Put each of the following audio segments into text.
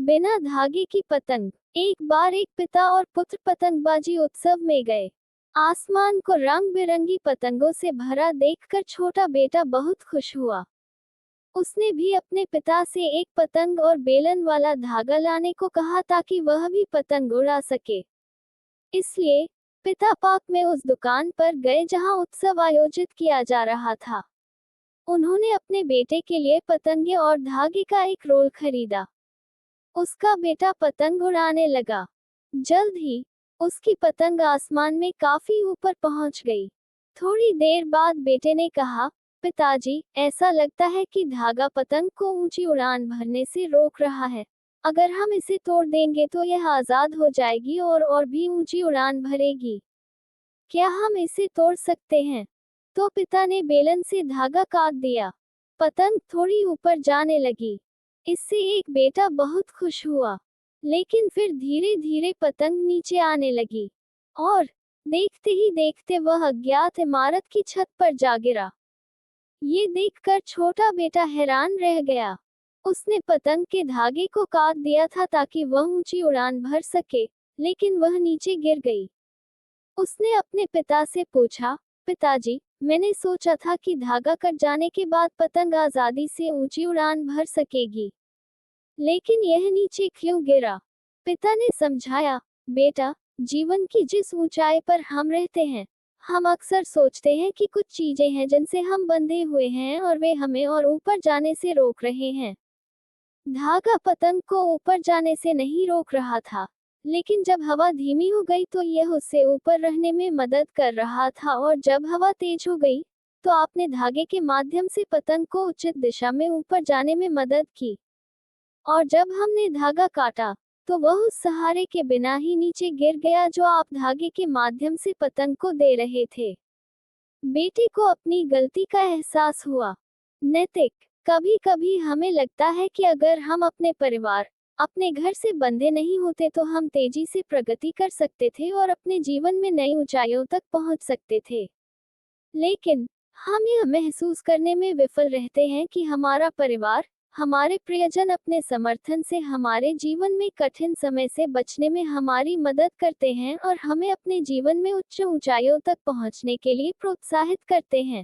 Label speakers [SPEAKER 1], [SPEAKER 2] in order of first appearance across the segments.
[SPEAKER 1] बिना धागे की पतंग। एक बार एक पिता और पुत्र पतंगबाजी उत्सव में गए। आसमान को रंग बिरंगी पतंगों से भरा देखकर छोटा बेटा बहुत खुश हुआ। उसने भी अपने पिता से एक पतंग और बेलन वाला धागा लाने को कहा ताकि वह भी पतंग उड़ा सके। इसलिए पिता पार्क में उस दुकान पर गए जहां उत्सव आयोजित किया जा रहा था। उन्होंने अपने बेटे के लिए पतंगे और धागे का एक रोल खरीदा। उसका बेटा पतंग उड़ाने लगा। जल्द ही उसकी पतंग आसमान में काफी ऊपर पहुंच गई। थोड़ी देर बाद बेटे ने कहा, पिताजी, ऐसा लगता है कि धागा पतंग को ऊंची उड़ान भरने से रोक रहा है। अगर हम इसे तोड़ देंगे तो यह आजाद हो जाएगी और भी ऊंची उड़ान भरेगी। क्या हम इसे तोड़ सकते हैं? तो पिता ने बेलन से धागा काट दिया। पतंग थोड़ी ऊपर जाने लगी। इससे एक बेटा बहुत खुश हुआ। लेकिन फिर धीरे धीरे पतंग नीचे आने लगी और देखते ही देखते वह अज्ञात इमारत की छत पर जा गिरा। ये देखकर छोटा बेटा हैरान रह गया। उसने पतंग के धागे को काट दिया था ताकि वह ऊंची उड़ान भर सके, लेकिन वह नीचे गिर गई। उसने अपने पिता से पूछा, पिताजी, मैंने सोचा था कि धागा कट जाने के बाद पतंग आजादी से ऊंची उड़ान भर सकेगी, लेकिन यह नीचे क्यों गिरा? पिता ने समझाया, बेटा, जीवन की जिस ऊंचाई पर हम रहते हैं, हम अक्सर सोचते हैं कि कुछ चीजें हैं जिनसे हम बंधे हुए हैं और वे हमें और ऊपर जाने से रोक रहे हैं। धागा पतंग को ऊपर जाने से नहीं रोक रहा था, लेकिन जब हवा धीमी हो गई तो यह उससे ऊपर रहने में मदद कर रहा था, और जब हवा तेज हो गई तो आपने धागे के माध्यम से पतंग को उचित दिशा में ऊपर जाने में मदद की। और जब हमने धागा काटा तो वह उस सहारे के बिना ही नीचे गिर गया जो आप धागे के माध्यम से पतंग को दे रहे थे। बेटे को अपनी गलती का एहसास हुआ। नैतिक। कभी कभी हमें लगता है कि अगर हम अपने परिवार, अपने घर से बंधे नहीं होते तो हम तेजी से प्रगति कर सकते थे और अपने जीवन में नई ऊंचाइयों तक पहुंच सकते थे। लेकिन हम यह महसूस करने में विफल रहते हैं कि हमारा परिवार, हमारे प्रियजन अपने समर्थन से हमारे जीवन में कठिन समय से बचने में हमारी मदद करते हैं और हमें अपने जीवन में उच्च ऊंचाइयों तक पहुंचने के लिए प्रोत्साहित करते हैं।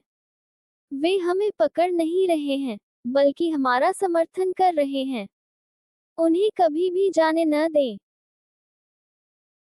[SPEAKER 1] वे हमें पकड़ नहीं रहे हैं, बल्कि हमारा समर्थन कर रहे हैं। उन्हें कभी भी जाने न दें।